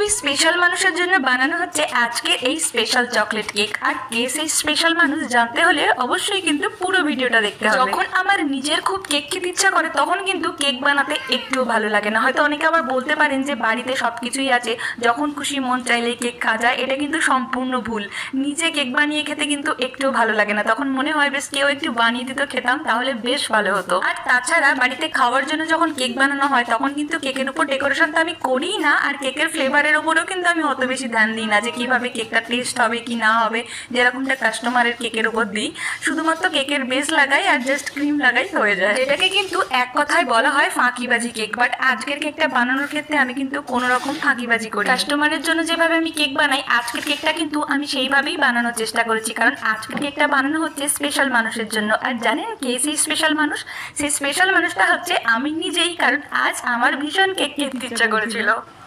খুবই স্পেশাল মানুষের জন্য বানানো হচ্ছে আজকে এই স্পেশাল চকলেট কেক। আর কে সেই স্পেশাল মানুষ জানতে হলে অবশ্যই কিন্তু পুরো ভিডিওটা দেখতে হবে। যখন আমার নিজের খুব কেক খেতে ইচ্ছা করে তখন কিন্তু কেক বানাতে একটুও ভালো লাগে না। হয়তো অনেকে আবার বলতে পারেন যে বাড়িতে সব কিছুই আছে, যখন খুশি মন চাইলেই কেক খাওয়া যায়। এটা কিন্তু সম্পূর্ণ ভুল। নিজে কেক বানিয়ে খেতে কিন্তু একটুও ভালো লাগে না। তখন মনে হয় বেশ কেউ একটু বানিয়ে দিত, খেতাম, তাহলে বেশ ভালো হতো। আর তাছাড়া বাড়িতে খাওয়ার জন্য যখন কেক বানানো হয় তখন কিন্তু কেকের উপর ডেকোরেশন তো আমি করিই না, আর কেকের ফ্লেভারের ওপরেও কিন্তু আমি অত বেশি ধ্যান দিই না যে কিভাবে কেকটা টেস্ট হবে কি না হবে, যেরকমটা কাস্টমারের কেকের উপর দিই। শুধুমাত্র কেকের বেস লাগাই আর জাস্ট ক্রিম লাগাই হয়ে যায়। এটাকে কিন্তু এক কথায় বলা হয় ফাঁকিবাজি কেক। বাট আজকের কেকটা বানানোর ক্ষেত্রে আমি কিন্তু কোনো রকম ফাঁকিবাজি করি। কাস্টমারের জন্য যেভাবে আমি কেক বানাই, আজকের কেকটা কিন্তু আমি সেইভাবেই বানানোর চেষ্টা করেছি, কারণ আজকের কেকটা বানানো হচ্ছে স্পেশাল মানুষের জন্য। আর জানেন কে সেই স্পেশাল মানুষ? সেই স্পেশাল মানুষটা হচ্ছে আমি নিজেই, কারণ আজ আমার ভীষণ কেক খেতে ইচ্ছা করেছিল।